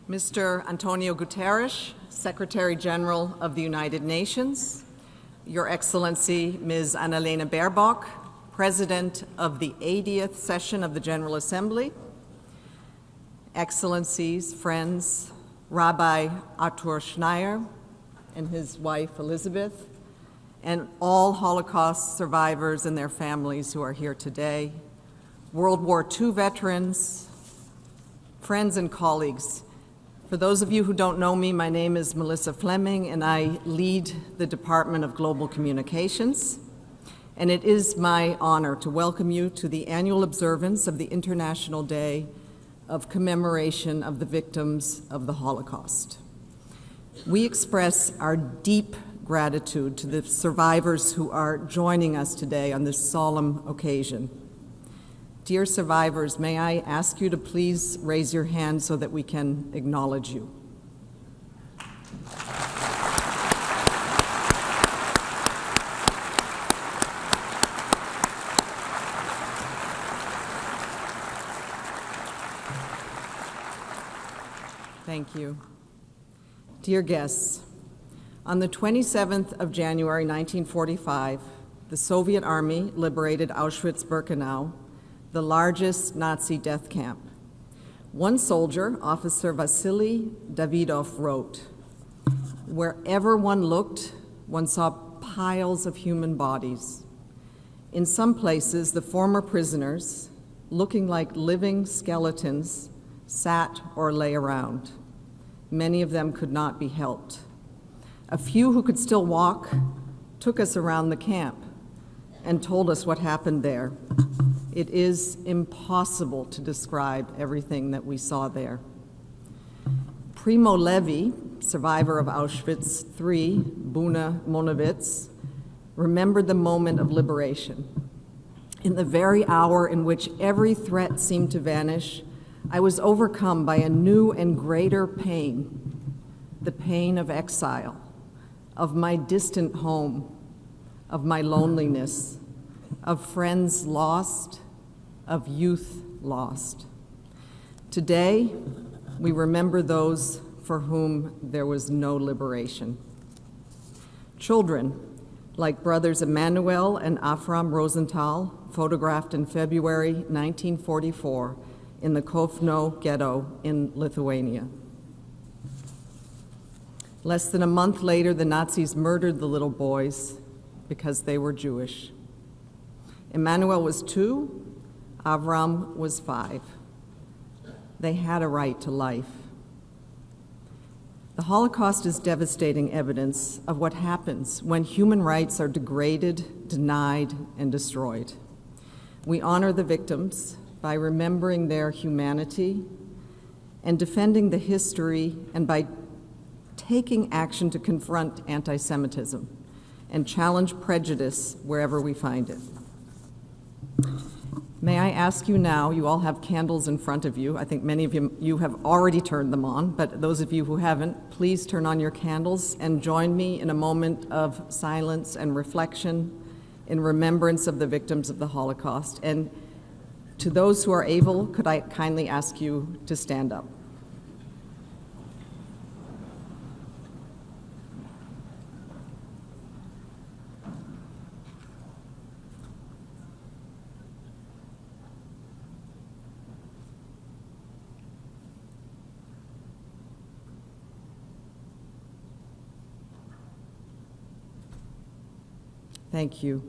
Mr. Antonio Guterres, Secretary General of the United Nations, Your Excellency Ms. Annalena Baerbock, President of the 80th session of the General Assembly, Excellencies, friends, Rabbi Artur Schneier and his wife Elizabeth, and all Holocaust survivors and their families who are here today, World War II veterans, friends and colleagues. For those of you who don't know me, my name is Melissa Fleming, and I lead the Department of Global Communications. And it is my honor to welcome you to the annual observance of the International Day of Commemoration of the Victims of the Holocaust. We express our deep gratitude to the survivors who are joining us today on this solemn occasion. Dear survivors, may I ask you to please raise your hand so that we can acknowledge you. Thank you. Dear guests, on the 27th of January 1945, the Soviet Army liberated Auschwitz-Birkenau, the largest Nazi death camp. One soldier, Officer Vasily Davidov, wrote, "Wherever one looked, one saw piles of human bodies. In some places, the former prisoners, looking like living skeletons, sat or lay around. Many of them could not be helped. A few who could still walk took us around the camp and told us what happened there. It is impossible to describe everything that we saw there." Primo Levi, survivor of Auschwitz III, Buna Monowitz, remembered the moment of liberation. "In the very hour in which every threat seemed to vanish, I was overcome by a new and greater pain, the pain of exile, of my distant home, of my loneliness, of friends lost, of youth lost. Today, we remember those for whom there was no liberation. Children, like brothers Emanuel and Avram Rosenthal, photographed in February 1944 in the Kovno ghetto in Lithuania. Less than a month later, the Nazis murdered the little boys because they were Jewish. Emanuel was 2, Avram was 5. They had a right to life. The Holocaust is devastating evidence of what happens when human rights are degraded, denied, and destroyed. We honor the victims by remembering their humanity and defending the history, and by taking action to confront antisemitism and challenge prejudice wherever we find it. May I ask you now, you all have candles in front of you. I think many of you have already turned them on, but those of you who haven't, please turn on your candles and join me in a moment of silence and reflection in remembrance of the victims of the Holocaust. And to those who are able, could I kindly ask you to stand up? Thank you.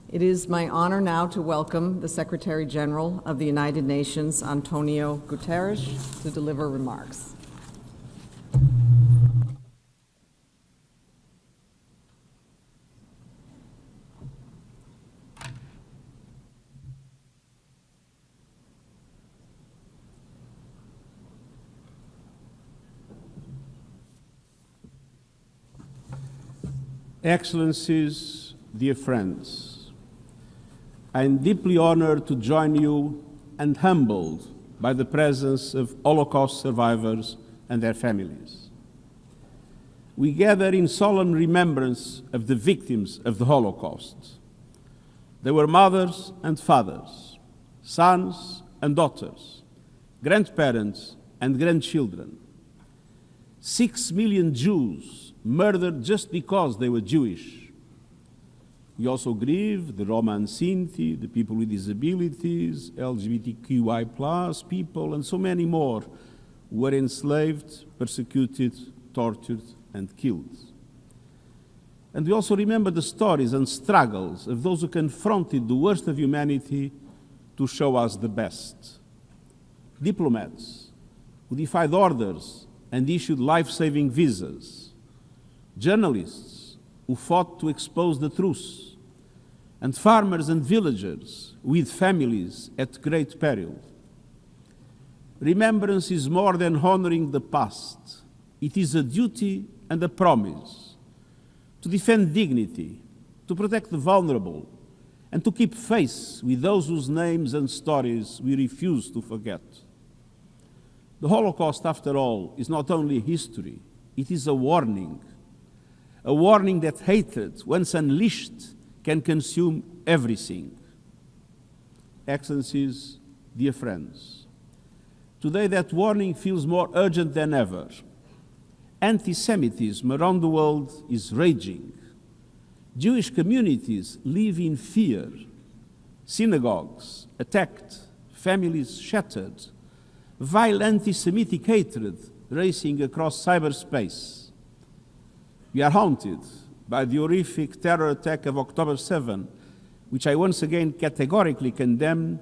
It is my honor now to welcome the Secretary General of the United Nations, Antonio Guterres, to deliver remarks. Excellencies, dear friends, I am deeply honored to join you and humbled by the presence of Holocaust survivors and their families. We gather in solemn remembrance of the victims of the Holocaust. They were mothers and fathers, sons and daughters, grandparents and grandchildren. 6 million Jews murdered just because they were Jewish. We also grieve the Roma and Sinti, the people with disabilities, LGBTQI+ people, and so many more who were enslaved, persecuted, tortured, and killed. And we also remember the stories and struggles of those who confronted the worst of humanity to show us the best. Diplomats who defied orders and issued life-saving visas. Journalists who fought to expose the truth. And farmers and villagers with families at great peril. Remembrance is more than honoring the past. It is a duty and a promise to defend dignity, to protect the vulnerable, and to keep faith with those whose names and stories we refuse to forget. The Holocaust, after all, is not only history, it is a warning that hatred, once unleashed, can consume everything. Excellencies, dear friends, today that warning feels more urgent than ever. Antisemitism around the world is raging. Jewish communities live in fear. Synagogues attacked, families shattered, vile anti-Semitic hatred racing across cyberspace. We are haunted by the horrific terror attack of October 7, which I once again categorically condemn,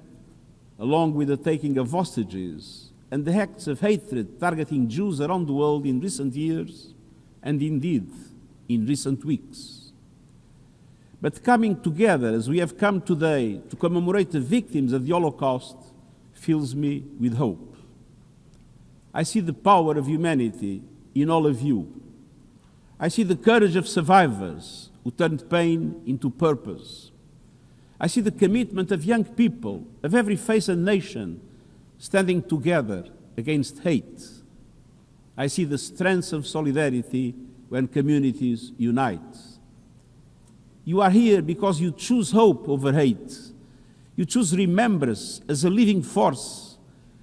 along with the taking of hostages and the acts of hatred targeting Jews around the world in recent years, and indeed in recent weeks. But coming together as we have come today to commemorate the victims of the Holocaust fills me with hope. I see the power of humanity in all of you. I see the courage of survivors who turned pain into purpose. I see the commitment of young people of every faith and nation standing together against hate. I see the strength of solidarity when communities unite. You are here because you choose hope over hate. You choose remembrance as a living force,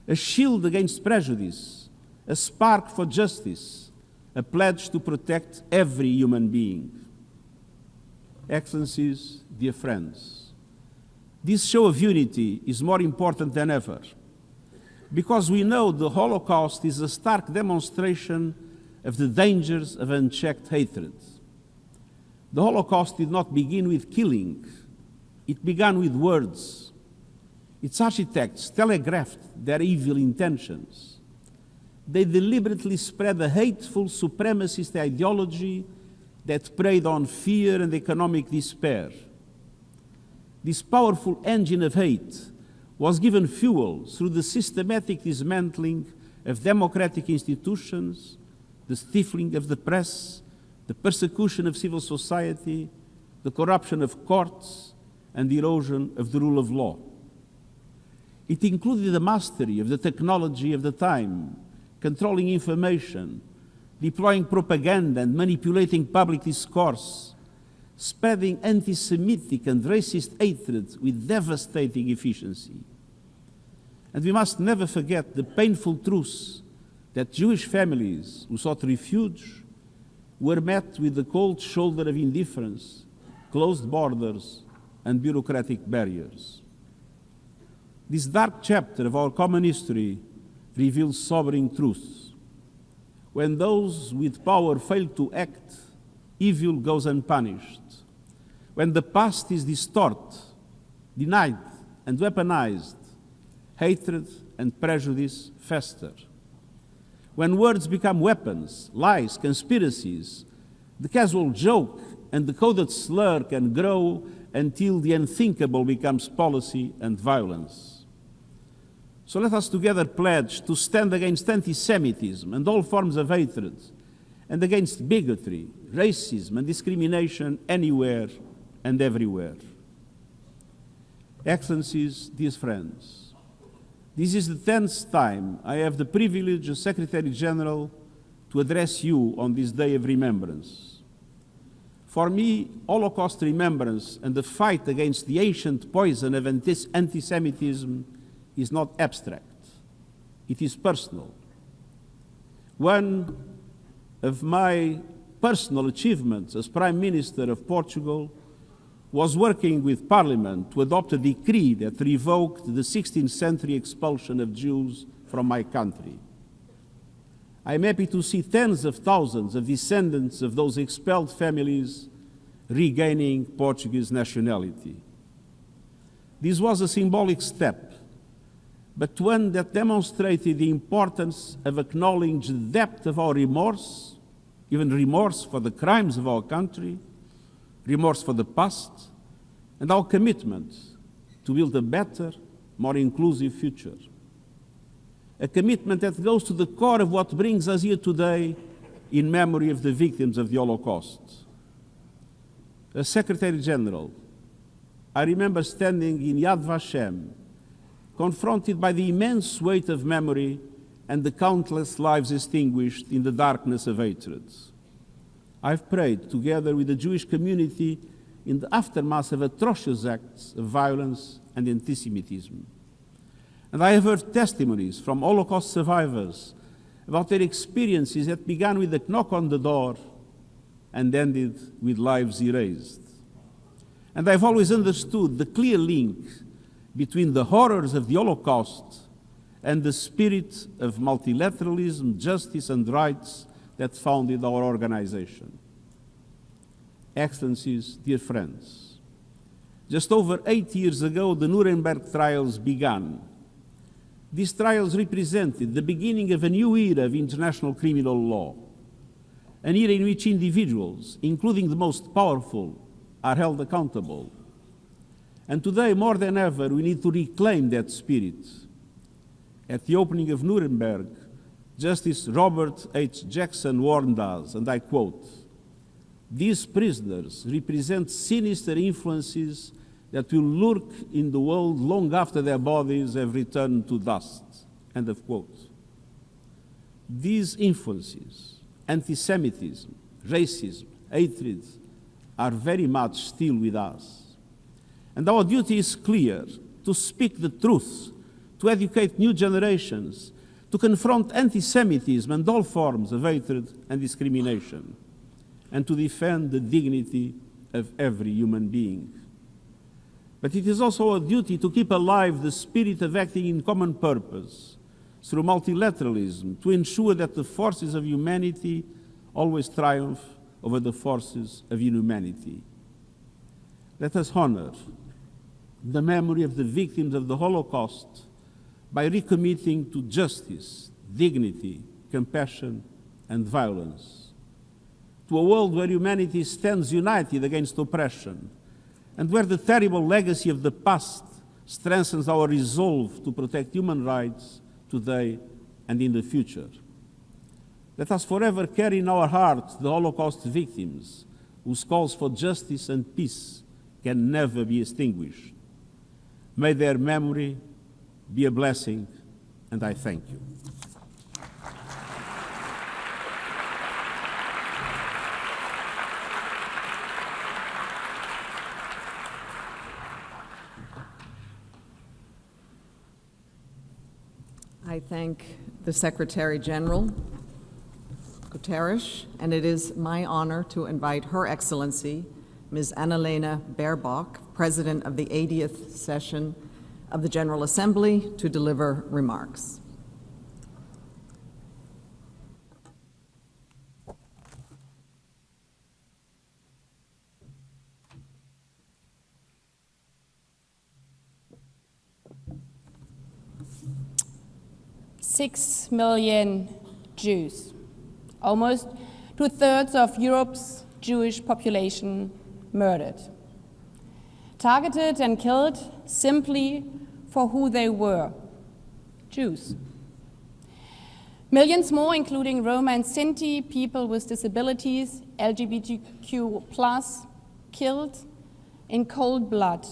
a shield against prejudice, a spark for justice, a pledge to protect every human being. Excellencies, dear friends, this show of unity is more important than ever, because we know the Holocaust is a stark demonstration of the dangers of unchecked hatred. The Holocaust did not begin with killing. It began with words. Its architects telegraphed their evil intentions. They deliberately spread a hateful supremacist ideology that preyed on fear and economic despair. This powerful engine of hate was given fuel through the systematic dismantling of democratic institutions, the stifling of the press, the persecution of civil society, the corruption of courts, and the erosion of the rule of law. It included the mastery of the technology of the time, controlling information, deploying propaganda and manipulating public discourse, spreading anti-Semitic and racist hatred with devastating efficiency. And we must never forget the painful truth that Jewish families who sought refuge were met with the cold shoulder of indifference, closed borders, and bureaucratic barriers. This dark chapter of our common history reveals sobering truths. When those with power fail to act, evil goes unpunished. When the past is distorted, denied, and weaponized, hatred and prejudice fester. When words become weapons, lies, conspiracies, the casual joke and the coded slur can grow until the unthinkable becomes policy and violence. So let us together pledge to stand against anti-Semitism and all forms of hatred, and against bigotry, racism, and discrimination anywhere and everywhere. Excellencies, dear friends, this is the 10th time I have the privilege as Secretary General to address you on this day of remembrance. For me, Holocaust remembrance and the fight against the ancient poison of anti-Semitism is not abstract. It is personal. One of my personal achievements as Prime Minister of Portugal was working with Parliament to adopt a decree that revoked the 16th century expulsion of Jews from my country. I am happy to see tens of thousands of descendants of those expelled families regaining Portuguese nationality. This was a symbolic step, but one that demonstrated the importance of acknowledging the depth of our remorse, even remorse for the crimes of our country, remorse for the past, and our commitment to build a better, more inclusive future. A commitment that goes to the core of what brings us here today in memory of the victims of the Holocaust. As Secretary General, I remember standing in Yad Vashem, confronted by the immense weight of memory and the countless lives extinguished in the darkness of hatred. I've prayed together with the Jewish community in the aftermath of atrocious acts of violence and antisemitism. And I have heard testimonies from Holocaust survivors about their experiences that began with a knock on the door and ended with lives erased. And I've always understood the clear link between the horrors of the Holocaust and the spirit of multilateralism, justice, and rights that founded our organization. Excellencies, dear friends, just over 8 years ago, the Nuremberg trials began. These trials represented the beginning of a new era of international criminal law, an era in which individuals, including the most powerful, are held accountable. And today, more than ever, we need to reclaim that spirit. At the opening of Nuremberg, Justice Robert H. Jackson warned us, and I quote, "These prisoners represent sinister influences that will lurk in the world long after their bodies have returned to dust." End of quote. These influences, antisemitism, racism, hatred, are very much still with us. And our duty is clear: to speak the truth, to educate new generations, to confront antisemitism and all forms of hatred and discrimination, and to defend the dignity of every human being. But it is also our duty to keep alive the spirit of acting in common purpose through multilateralism, to ensure that the forces of humanity always triumph over the forces of inhumanity. Let us honor the memory of the victims of the Holocaust by recommitting to justice, dignity, compassion, and violence, to a world where humanity stands united against oppression, and where the terrible legacy of the past strengthens our resolve to protect human rights today and in the future. Let us forever carry in our hearts the Holocaust victims, whose calls for justice and peace can never be extinguished. May their memory be a blessing, and I thank you. I thank the Secretary General, Guterres, and it is my honor to invite Her Excellency, Ms. Annalena Baerbock, President of the 80th session of the General Assembly, to deliver remarks. Six million Jews, almost 2/3 of Europe's Jewish population, murdered, targeted and killed simply for who they were, Jews. Millions more, including Roma and Sinti, people with disabilities, LGBTQ+, killed in cold blood,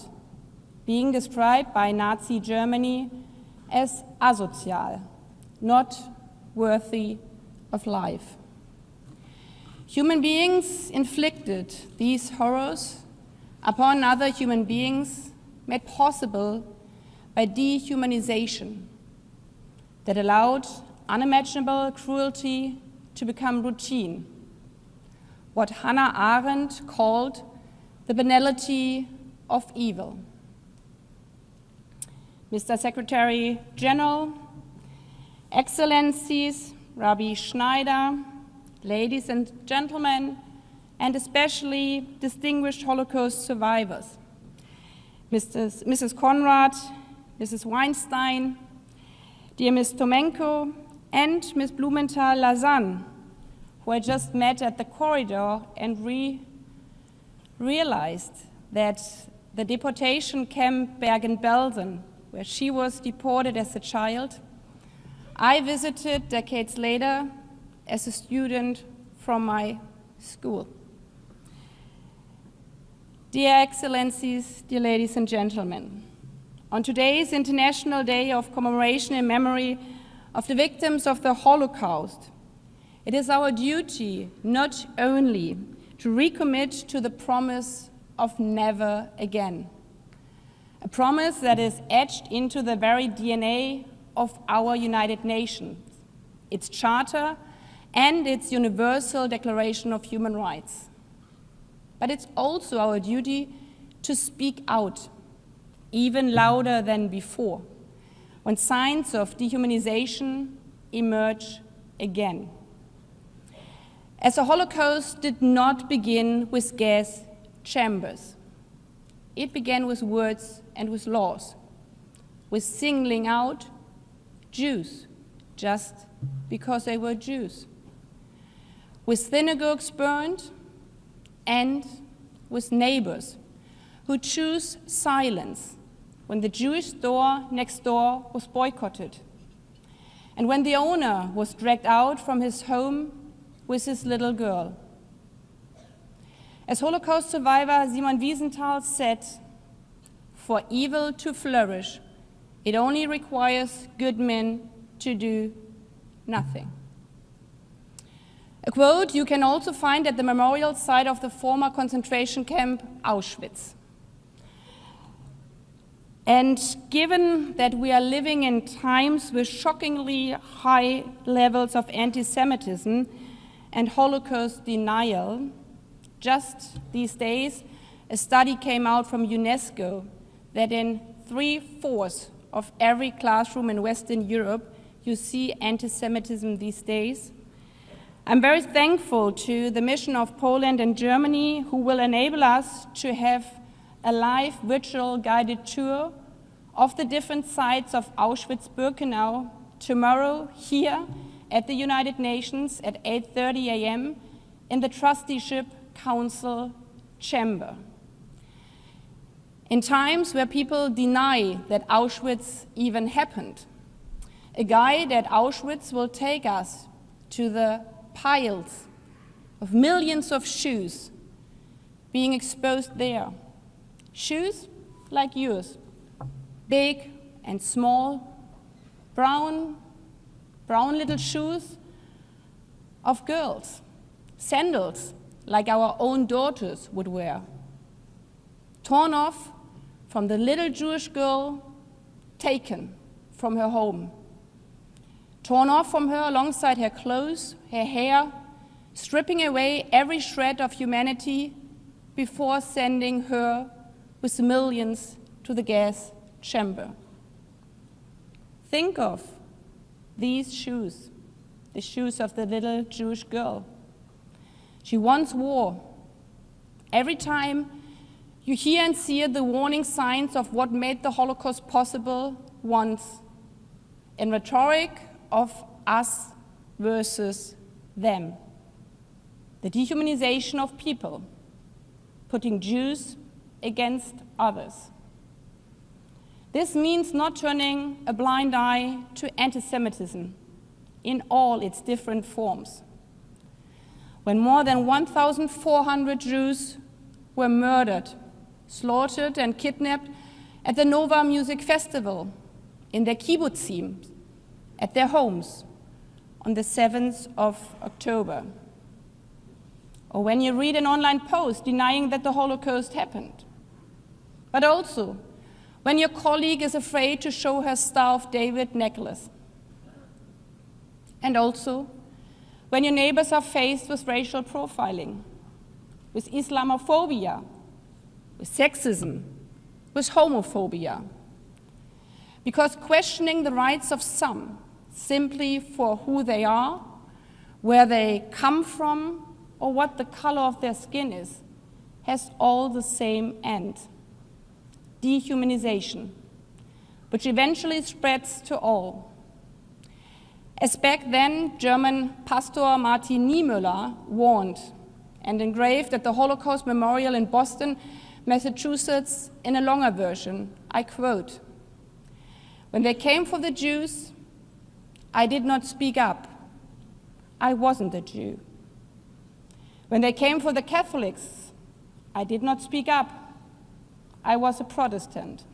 being described by Nazi Germany as asozial, not worthy of life. Human beings inflicted these horrors upon other human beings, made possible by dehumanization that allowed unimaginable cruelty to become routine, what Hannah Arendt called the banality of evil. Mr. Secretary General, Excellencies, Rabbi Schneider, ladies and gentlemen, and especially distinguished Holocaust survivors, Mrs. Conrad, Mrs. Weinstein, dear Ms. Tomenko, and Ms. Blumenthal-Lazan, who I just met at the corridor and realized that the deportation camp Bergen-Belsen, where she was deported as a child, I visited decades later as a student from my school. Dear Excellencies, dear ladies and gentlemen, on today's International Day of Commemoration in memory of the victims of the Holocaust, it is our duty not only to recommit to the promise of never again, a promise that is etched into the very DNA of our United Nations, its Charter and its Universal Declaration of Human Rights. But it's also our duty to speak out, even louder than before, when signs of dehumanization emerge again. As the Holocaust did not begin with gas chambers. It began with words and with laws, with singling out Jews just because they were Jews, with synagogues burned, and with neighbors who choose silence when the Jewish store next door was boycotted, and when the owner was dragged out from his home with his little girl. As Holocaust survivor Simon Wiesenthal said, "For evil to flourish, it only requires good men to do nothing." A quote you can also find at the memorial site of the former concentration camp Auschwitz. And given that we are living in times with shockingly high levels of antisemitism and Holocaust denial, just these days, a study came out from UNESCO that in 3/4 of every classroom in Western Europe, you see antisemitism these days. I'm very thankful to the mission of Poland and Germany, who will enable us to have a live virtual guided tour of the different sites of Auschwitz-Birkenau tomorrow here at the United Nations at 8:30 a.m. in the Trusteeship Council chamber. In times where people deny that Auschwitz even happened, a guide at Auschwitz will take us to the piles of millions of shoes being exposed there. Shoes like yours, big and small, brown little shoes of girls, sandals like our own daughters would wear, torn off from the little Jewish girl taken from her home, torn off from her alongside her clothes, her hair, stripping away every shred of humanity before sending her with millions to the gas chamber. Think of these shoes, the shoes of the little Jewish girl she once wore. Every time you hear and see the warning signs of what made the Holocaust possible once, in rhetoric of us versus them, the dehumanization of people, putting Jews against others. This means not turning a blind eye to antisemitism in all its different forms. When more than 1,400 Jews were murdered, slaughtered, and kidnapped at the Nova Music Festival, in their kibbutzim, at their homes, on the 7th of October. Or when you read an online post denying that the Holocaust happened. But also, when your colleague is afraid to show her Star of David necklace. And also, when your neighbors are faced with racial profiling, with Islamophobia, with sexism, with homophobia. Because questioning the rights of some simply for who they are, where they come from, or what the color of their skin is, has all the same end: dehumanization, which eventually spreads to all. As back then, German Pastor Martin Niemöller warned and engraved at the Holocaust Memorial in Boston, Massachusetts, in a longer version, I quote, "When they came for the Jews, I did not speak up. I wasn't a Jew. When they came for the Catholics, I did not speak up. I was a Protestant.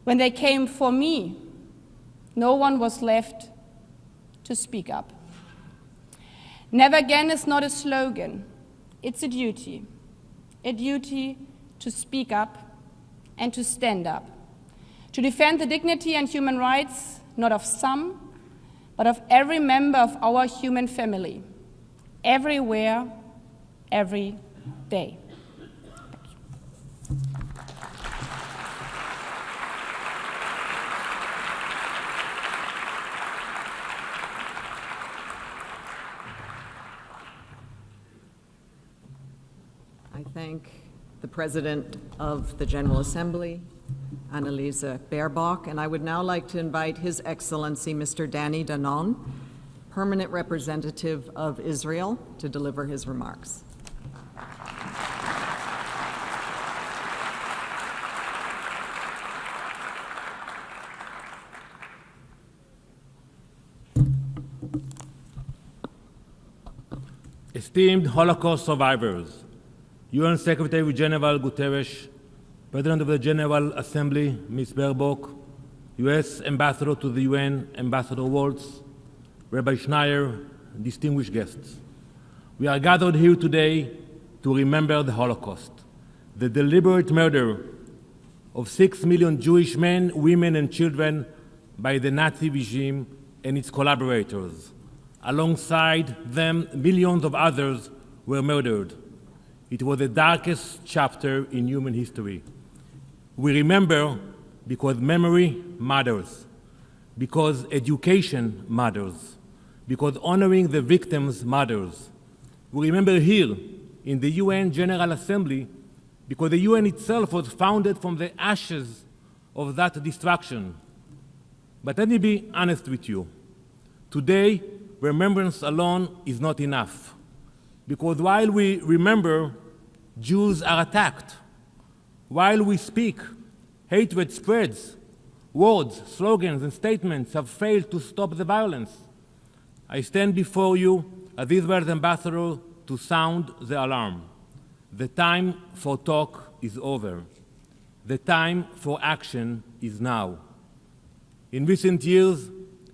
When they came for me, no one was left to speak up." Never again is not a slogan. It's a duty to speak up and to stand up, to defend the dignity and human rights, not of some, but of every member of our human family, everywhere, every day. I thank the President of the General Assembly, Anneliese Baerbock, and I would now like to invite His Excellency Mr. Danny Danon, Permanent Representative of Israel, to deliver his remarks. Esteemed Holocaust survivors, UN Secretary General Guterres, President of the General Assembly, Ms. Baerbock, US Ambassador to the UN, Ambassador Waltz, Rabbi Schneier, distinguished guests. We are gathered here today to remember the Holocaust, the deliberate murder of 6 million Jewish men, women, and children by the Nazi regime and its collaborators. Alongside them, millions of others were murdered. It was the darkest chapter in human history. We remember because memory matters, because education matters, because honoring the victims matters. We remember here in the UN General Assembly because the UN itself was founded from the ashes of that destruction. But let me be honest with you. Today, remembrance alone is not enough, because while we remember, Jews are attacked. While we speak, hatred spreads. Words, slogans, and statements have failed to stop the violence. I stand before you as Israel's ambassador to sound the alarm. The time for talk is over. The time for action is now. In recent years,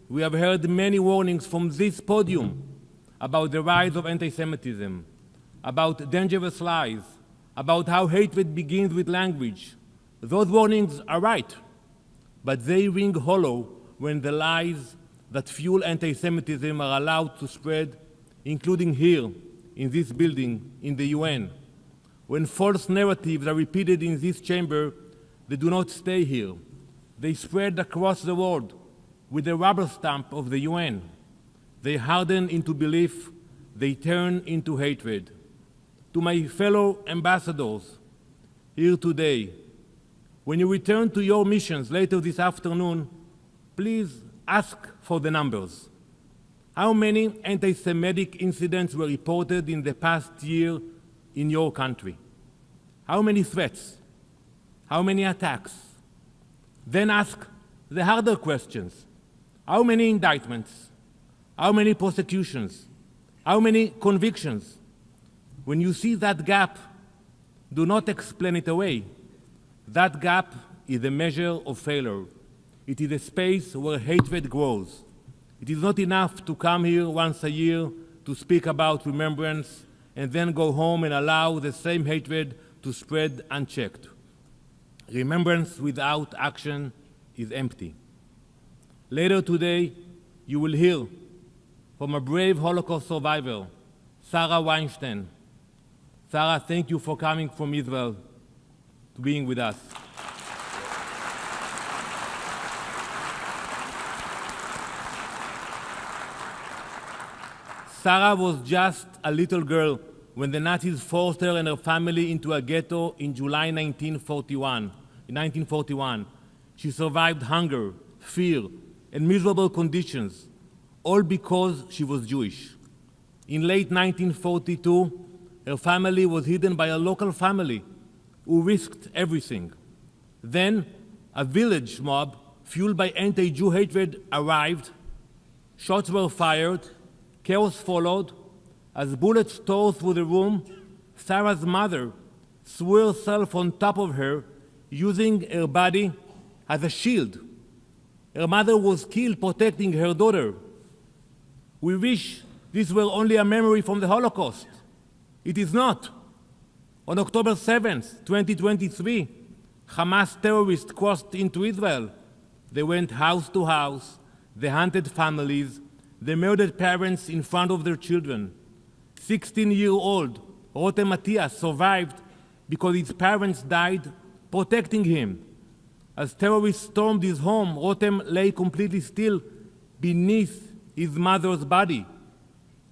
we have heard many warnings from this podium about the rise of antisemitism, about dangerous lies, about how hatred begins with language. Those warnings are right, but they ring hollow when the lies that fuel antisemitism are allowed to spread, including here, in this building, in the UN. When false narratives are repeated in this chamber, they do not stay here. They spread across the world with the rubber stamp of the UN. They harden into belief, they turn into hatred. To my fellow ambassadors here today, when you return to your missions later this afternoon, please ask for the numbers. How many anti-Semitic incidents were reported in the past year in your country? How many threats? How many attacks? Then ask the harder questions. How many indictments? How many prosecutions? How many convictions? When you see that gap, do not explain it away. That gap is a measure of failure. It is a space where hatred grows. It is not enough to come here once a year to speak about remembrance and then go home and allow the same hatred to spread unchecked. Remembrance without action is empty. Later today, you will hear from a brave Holocaust survivor, Sarah Weinstein. Sarah, thank you for coming from Israel to being with us. Sarah was just a little girl when the Nazis forced her and her family into a ghetto in July 1941. She survived hunger, fear, and miserable conditions, all because she was Jewish. In late 1942, her family was hidden by a local family who risked everything. Then, a village mob, fueled by anti-Jew hatred, arrived. Shots were fired. Chaos followed. As bullets tore through the room, Sarah's mother threw herself on top of her, using her body as a shield. Her mother was killed protecting her daughter. We wish this were only a memory from the Holocaust. It is not. On October 7th, 2023, Hamas terrorists crossed into Israel. They went house to house. They hunted families. They murdered parents in front of their children. 16-year-old Rotem Matthias survived because his parents died protecting him. As terrorists stormed his home, Rotem lay completely still beneath his mother's body.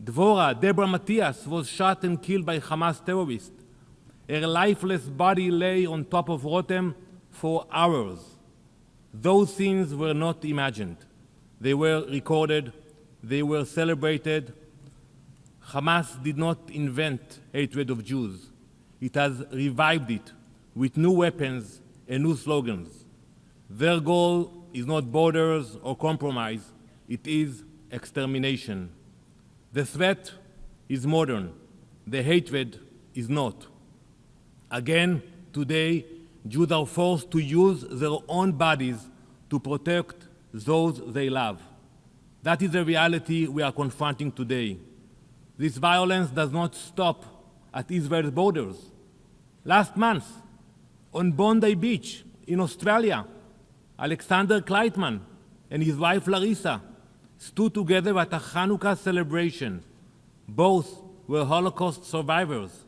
Deborah Matthias, was shot and killed by Hamas terrorists. Her lifeless body lay on top of Rotem for hours. Those scenes were not imagined. They were recorded. They were celebrated. Hamas did not invent hatred of Jews. It has revived it with new weapons and new slogans. Their goal is not borders or compromise. It is extermination. The threat is modern. The hatred is not. Again, today, Jews are forced to use their own bodies to protect those they love. That is the reality we are confronting today. This violence does not stop at Israel's borders. Last month, on Bondi Beach in Australia, Alexander Kleitman and his wife Larissa stood together at a Hanukkah celebration. Both were Holocaust survivors.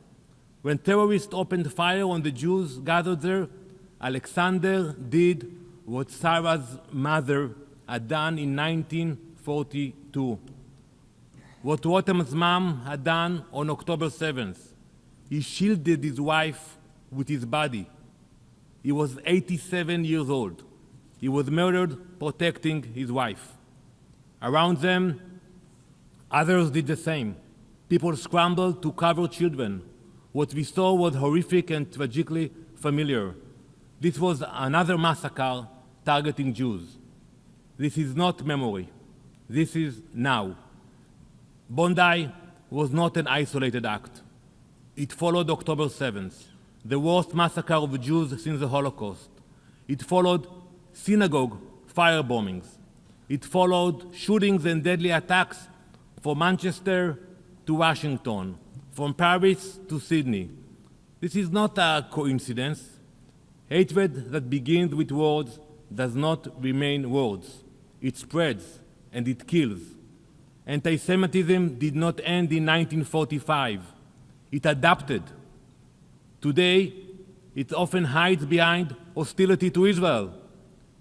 When terrorists opened fire on the Jews gathered there, Alexander did what Sarah's mother had done in 1942. What Rotem's mom had done on October 7th. He shielded his wife with his body. He was 87 years old. He was murdered protecting his wife. Around them, others did the same. People scrambled to cover children. What we saw was horrific and tragically familiar. This was another massacre targeting Jews. This is not memory. This is now. Bondi was not an isolated act. It followed October 7th, the worst massacre of Jews since the Holocaust. It followed synagogue fire bombings. It followed shootings and deadly attacks from Manchester to Washington, from Paris to Sydney. This is not a coincidence. Hatred that begins with words does not remain words. It spreads and it kills. Antisemitism did not end in 1945. It adapted. Today, it often hides behind hostility to Israel.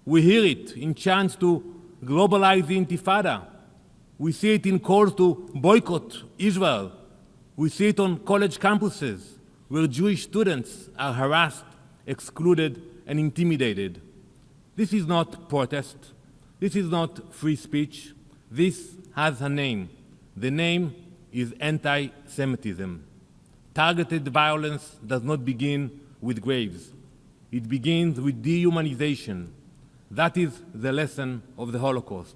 We hear it in chants to globalize the Intifada. We see it in calls to boycott Israel. We see it on college campuses where Jewish students are harassed, excluded, and intimidated. This is not protest. This is not free speech. This has a name. The name is anti-Semitism. Targeted violence does not begin with graves. It begins with dehumanization. That is the lesson of the Holocaust.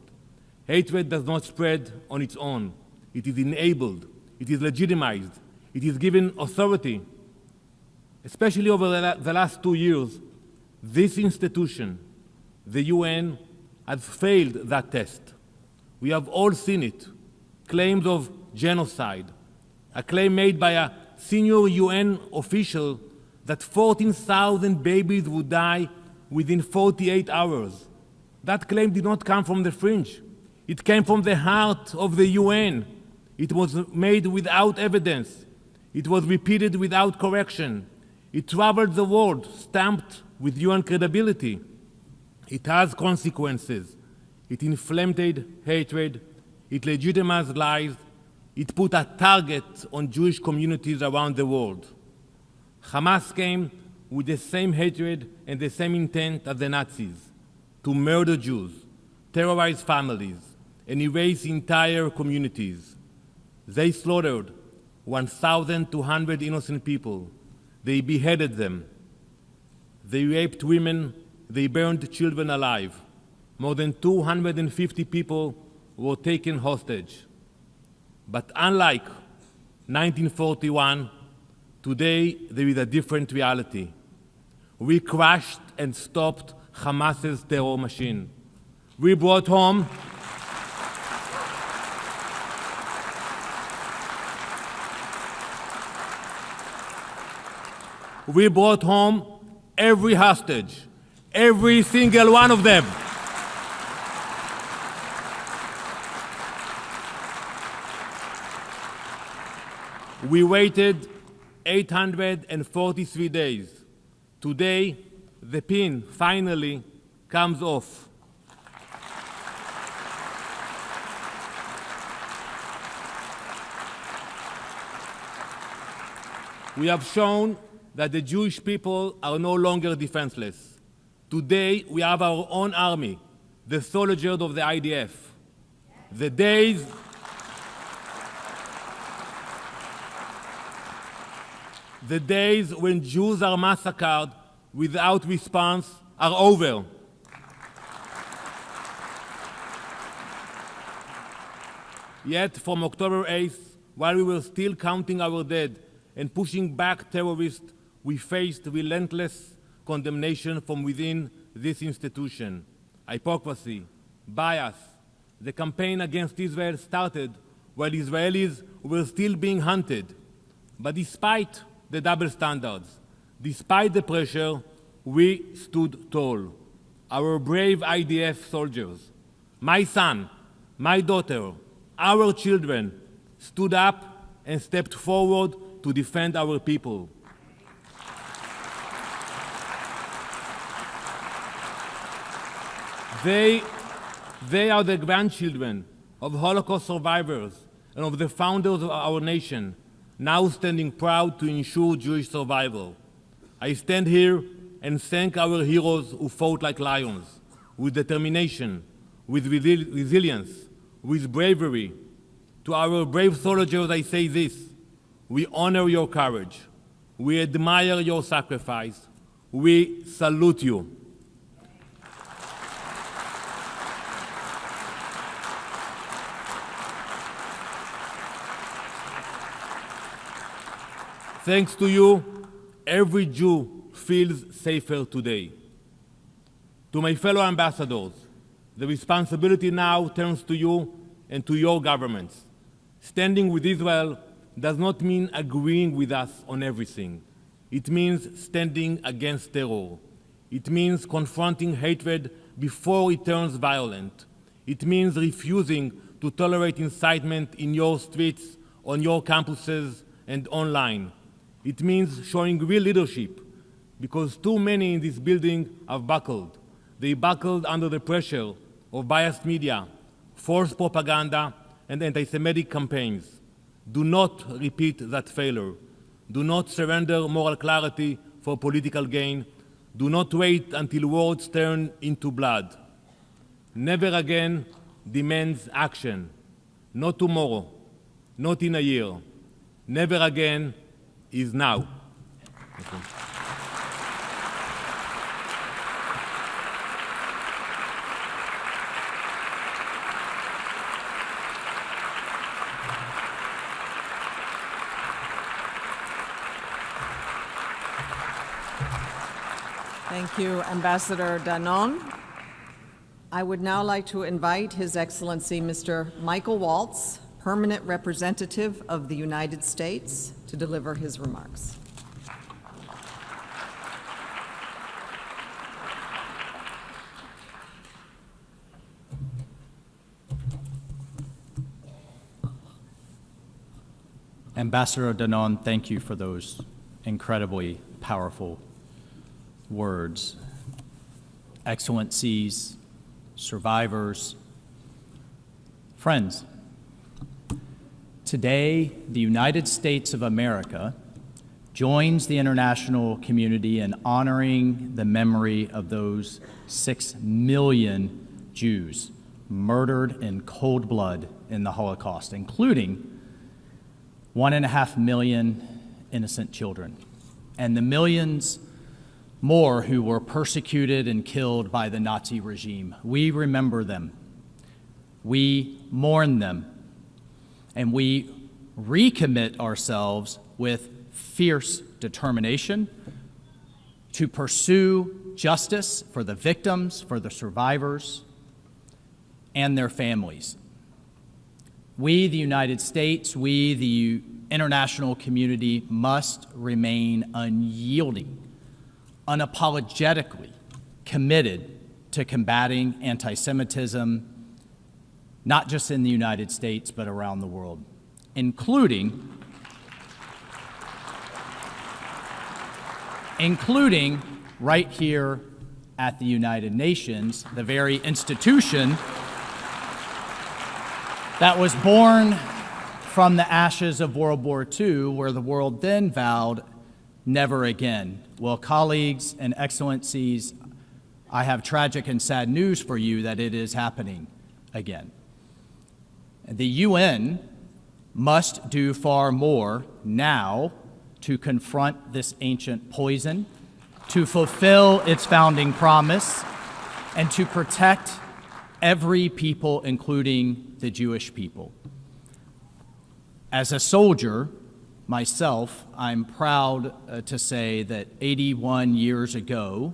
Hatred does not spread on its own. It is enabled. It is legitimized. It is given authority. Especially over the last 2 years, this institution, the UN, has failed that test. We have all seen it. Claims of genocide. A claim made by a senior UN official that 14,000 babies would die within 48 hours. That claim did not come from the fringe. It came from the heart of the UN. It was made without evidence. It was repeated without correction. It traveled the world, stamped with UN credibility. It has consequences. It inflamed hatred. It legitimized lies. It put a target on Jewish communities around the world. Hamas came with the same hatred and the same intent as the Nazis, to murder Jews, terrorize families, and erase entire communities. They slaughtered 1,200 innocent people. They beheaded them. They raped women. They burned children alive. More than 250 people were taken hostage. But unlike 1941, today there is a different reality. We crushed and stopped Hamas's terror machine. We brought home every hostage, every single one of them. We waited 843 days. Today, the pin finally comes off. We have shown that the Jewish people are no longer defenseless. Today, we have our own army, the soldiers of the IDF. The days when Jews are massacred without response are over. Yet, from October 8th, while we were still counting our dead and pushing back terrorists, we faced relentless condemnation from within this institution. Hypocrisy, bias. The campaign against Israel started while Israelis were still being hunted. But despite the double standards, despite the pressure, we stood tall. Our brave IDF soldiers, my son, my daughter, our children stood up and stepped forward to defend our people. They are the grandchildren of Holocaust survivors and of the founders of our nation, now standing proud to ensure Jewish survival. I stand here and thank our heroes who fought like lions, with determination, with resilience, with bravery. To our brave soldiers, I say this: we honor your courage. We admire your sacrifice. We salute you. Thanks to you, every Jew feels safer today. To my fellow ambassadors, the responsibility now turns to you and to your governments. Standing with Israel does not mean agreeing with us on everything. It means standing against terror. It means confronting hatred before it turns violent. It means refusing to tolerate incitement in your streets, on your campuses, and online. It means showing real leadership, because too many in this building have buckled. They buckled under the pressure of biased media, false propaganda, and anti-Semitic campaigns. Do not repeat that failure. Do not surrender moral clarity for political gain. Do not wait until words turn into blood. Never again demands action. Not tomorrow, not in a year. Never again is now. Thank you, Ambassador Danon. I would now like to invite His Excellency Mr. Michael Waltz, Permanent Representative of the United States, to deliver his remarks. Ambassador Danon, thank you for those incredibly powerful words. Excellencies, survivors, friends, today the United States of America joins the international community in honoring the memory of those 6 million Jews murdered in cold blood in the Holocaust, including 1.5 million innocent children, and the millions more who were persecuted and killed by the Nazi regime. We remember them, we mourn them, and we recommit ourselves with fierce determination to pursue justice for the victims, for the survivors, and their families. We, the United States, we, the international community, must remain unyielding, unapologetically committed to combating anti-Semitism, not just in the United States, but around the world, including right here at the United Nations, the very institution that was born from the ashes of World War II, where the world then vowed never again. Well, colleagues and excellencies, I have tragic and sad news for you that it is happening again. The UN must do far more now to confront this ancient poison, to fulfill its founding promise, and to protect every people, including the Jewish people. As a soldier myself, I'm proud to say that 81 years ago,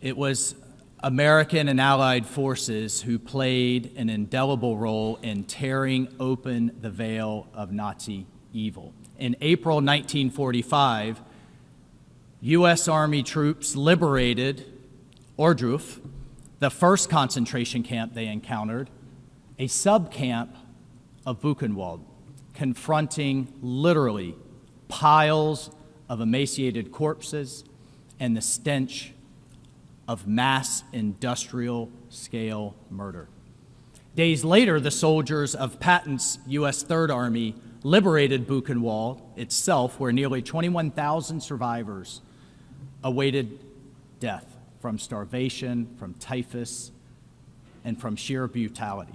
it was American and Allied forces who played an indelible role in tearing open the veil of Nazi evil. In April 1945, U.S. Army troops liberated Ohrdruf, the first concentration camp they encountered, a sub-camp of Buchenwald, confronting literally piles of emaciated corpses and the stench of mass industrial scale murder. Days later, the soldiers of Patton's U.S. Third Army liberated Buchenwald itself, where nearly 21,000 survivors awaited death from starvation, from typhus, and from sheer brutality.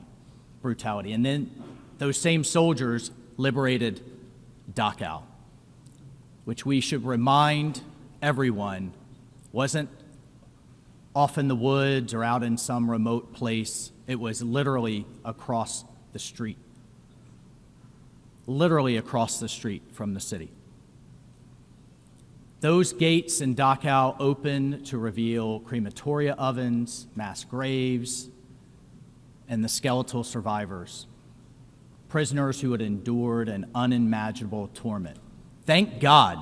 And then those same soldiers liberated Dachau, which we should remind everyone wasn't off in the woods or out in some remote place. It was literally across the street. Literally across the street from the city. Those gates in Dachau opened to reveal crematoria ovens, mass graves, and the skeletal survivors, prisoners who had endured an unimaginable torment. Thank God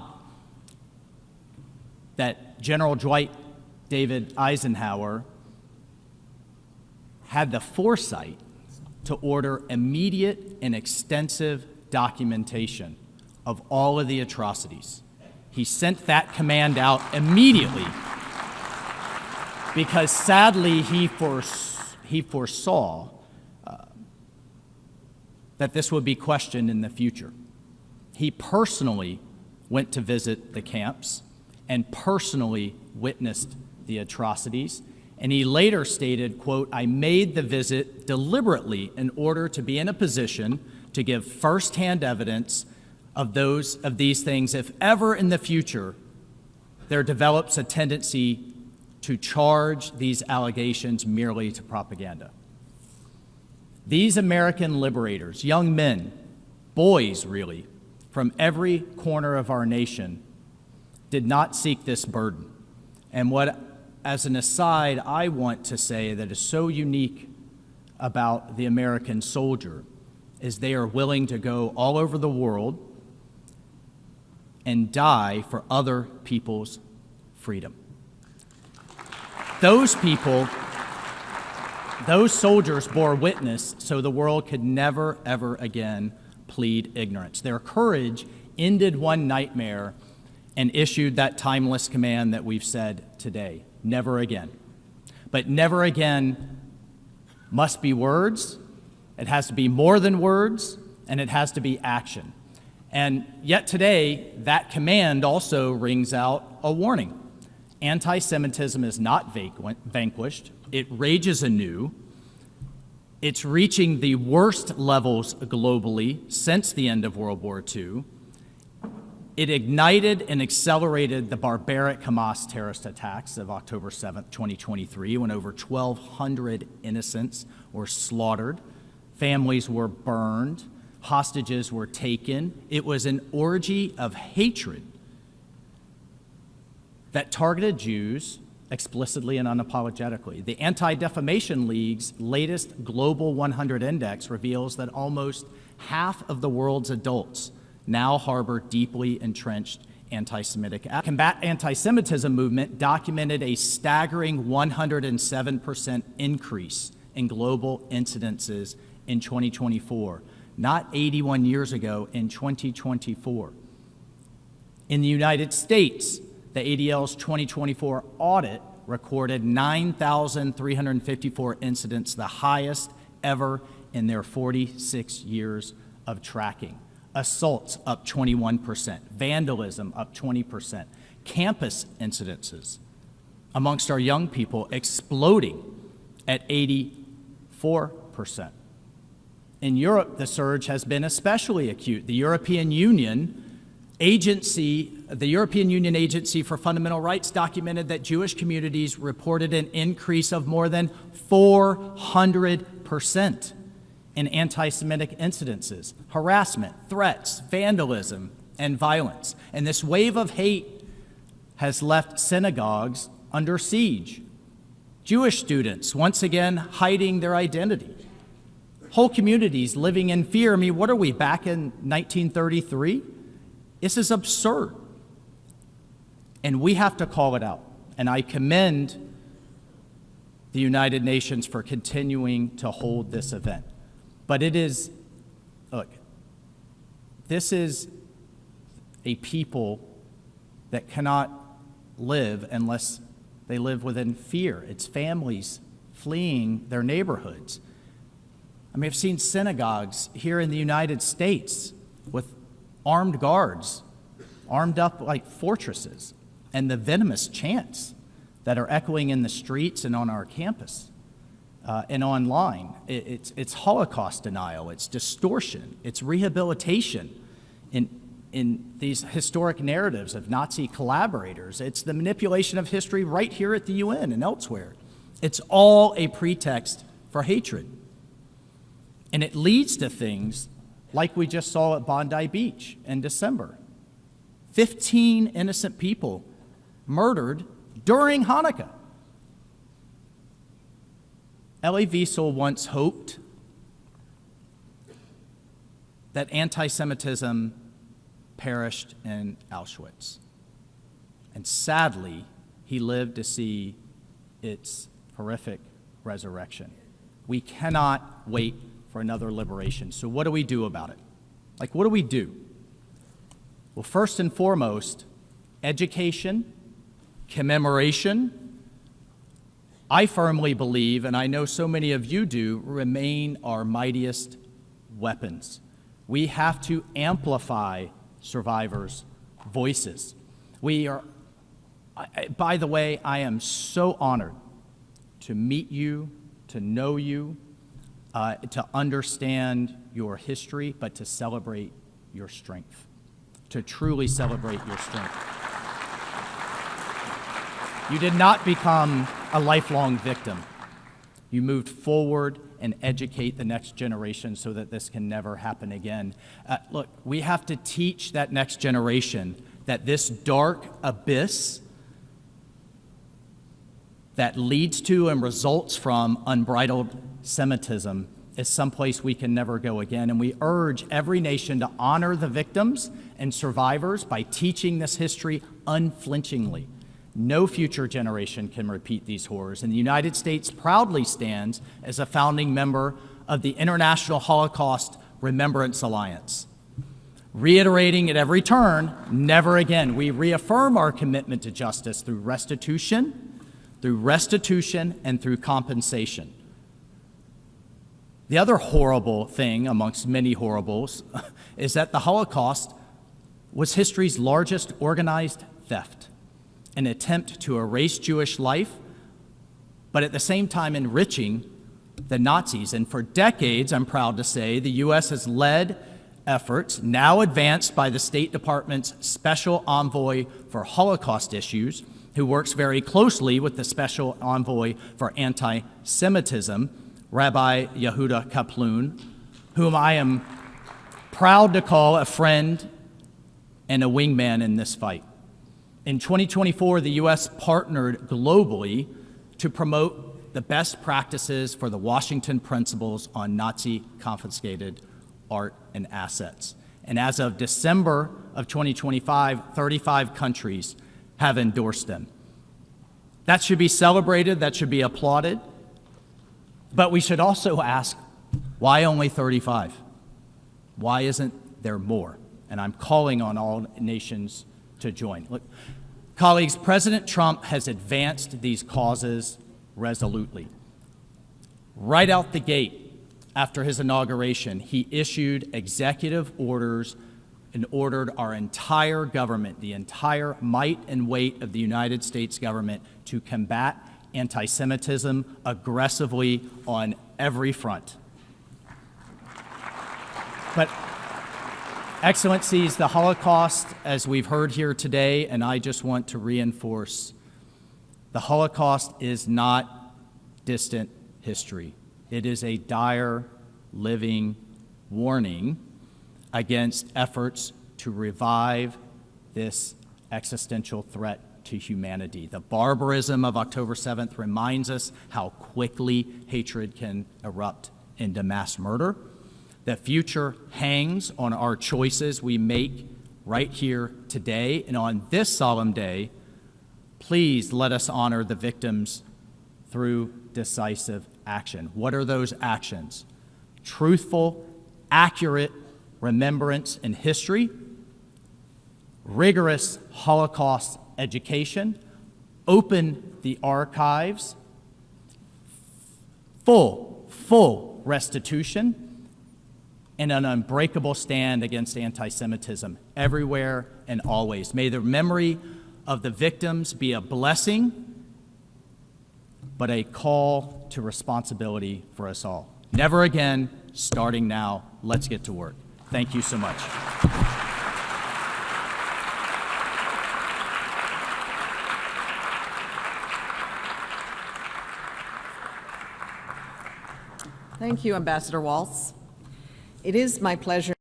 that General Dwight David Eisenhower had the foresight to order immediate and extensive documentation of all of the atrocities. He sent that command out immediately because sadly he foresaw that this would be questioned in the future. He personally went to visit the camps and personally witnessed the atrocities. And he later stated, quote, "I made the visit deliberately in order to be in a position to give firsthand evidence of these things if ever in the future there develops a tendency to charge these allegations merely to propaganda." These American liberators, young men, boys really, from every corner of our nation, did not seek this burden. And what, as an aside, I want to say that is so unique about the American soldier is they are willing to go all over the world and die for other people's freedom. Those people, those soldiers bore witness so the world could never, ever again plead ignorance. Their courage ended one nightmare and issued that timeless command that we've said today, never again. But never again must be words, it has to be more than words, and it has to be action. And yet today, that command also rings out a warning. Anti-Semitism is not vanquished, it rages anew. It's reaching the worst levels globally since the end of World War II. It ignited and accelerated the barbaric Hamas terrorist attacks of October 7th, 2023, when over 1,200 innocents were slaughtered, families were burned, hostages were taken. It was an orgy of hatred that targeted Jews explicitly and unapologetically. The Anti-Defamation League's latest Global 100 Index reveals that almost half of the world's adults now harbor deeply entrenched anti-Semitic. Combat Anti-Semitism movement documented a staggering 107% increase in global incidences in 2024, not 81 years ago, in 2024. In the United States, the ADL's 2024 audit recorded 9,354 incidents, the highest ever in their 46 years of tracking. Assaults up 21%, vandalism up 20%, campus incidences amongst our young people exploding at 84%. In Europe, the surge has been especially acute. The European Union Agency for Fundamental Rights documented that Jewish communities reported an increase of more than 400% in anti-Semitic incidences, harassment, threats, vandalism, and violence. And this wave of hate has left synagogues under siege. Jewish students, once again, hiding their identity. Whole communities living in fear. I mean, what are we, back in 1933? This is absurd. And we have to call it out. And I commend the United Nations for continuing to hold this event. But it is, look, this is a people that cannot live unless they live within fear. It's families fleeing their neighborhoods. I mean, I've seen synagogues here in the United States with armed guards, armed up like fortresses, and the venomous chants that are echoing in the streets and on our campus. And online. It's Holocaust denial, it's distortion, it's rehabilitation in these historic narratives of Nazi collaborators. It's the manipulation of history right here at the UN and elsewhere. It's all a pretext for hatred. And it leads to things like we just saw at Bondi Beach in December. 15 innocent people murdered during Hanukkah. Elie Wiesel once hoped that anti-Semitism perished in Auschwitz. And sadly, he lived to see its horrific resurrection. We cannot wait for another liberation. So what do we do about it? Like, what do we do? Well, first and foremost, education, commemoration. I firmly believe, and I know so many of you do, remain our mightiest weapons. We have to amplify survivors' voices. By the way, I am so honored to meet you, to know you, to understand your history, but to celebrate your strength, to truly celebrate your strength. You did not become a lifelong victim. You moved forward and educate the next generation so that this can never happen again. Look, we have to teach that next generation that this dark abyss that leads to and results from unbridled Semitism is someplace we can never go again. And we urge every nation to honor the victims and survivors by teaching this history unflinchingly. No future generation can repeat these horrors. And the United States proudly stands as a founding member of the International Holocaust Remembrance Alliance. Reiterating at every turn, never again. We reaffirm our commitment to justice through restitution, and through compensation. The other horrible thing, amongst many horribles, is that the Holocaust was history's largest organized theft, an attempt to erase Jewish life, but at the same time enriching the Nazis. And for decades, I'm proud to say, the U.S. has led efforts, now advanced by the State Department's Special Envoy for Holocaust Issues, who works very closely with the Special Envoy for Anti-Semitism, Rabbi Yehuda Kaplun, whom I am proud to call a friend and a wingman in this fight. In 2024, the U.S. partnered globally to promote the best practices for the Washington Principles on Nazi-confiscated art and assets. And as of December of 2025, 35 countries have endorsed them. That should be celebrated, that should be applauded, but we should also ask, why only 35? Why isn't there more? And I'm calling on all nations to join. Look, colleagues, President Trump has advanced these causes resolutely. Right out the gate, after his inauguration, he issued executive orders and ordered our entire government, the entire might and weight of the United States government, to combat anti-Semitism aggressively on every front. But, Excellencies, the Holocaust, as we've heard here today, and I just want to reinforce, the Holocaust is not distant history. It is a dire, living warning against efforts to revive this existential threat to humanity. The barbarism of October 7th reminds us how quickly hatred can erupt into mass murder. The future hangs on our choices we make right here today. And on this solemn day, please let us honor the victims through decisive action. What are those actions? Truthful, accurate remembrance and history, rigorous Holocaust education, open the archives, full restitution, and an unbreakable stand against anti-Semitism everywhere and always. May the memory of the victims be a blessing, but a call to responsibility for us all. Never again, starting now. Let's get to work. Thank you so much. Thank you, Ambassador Waltz. It is my pleasure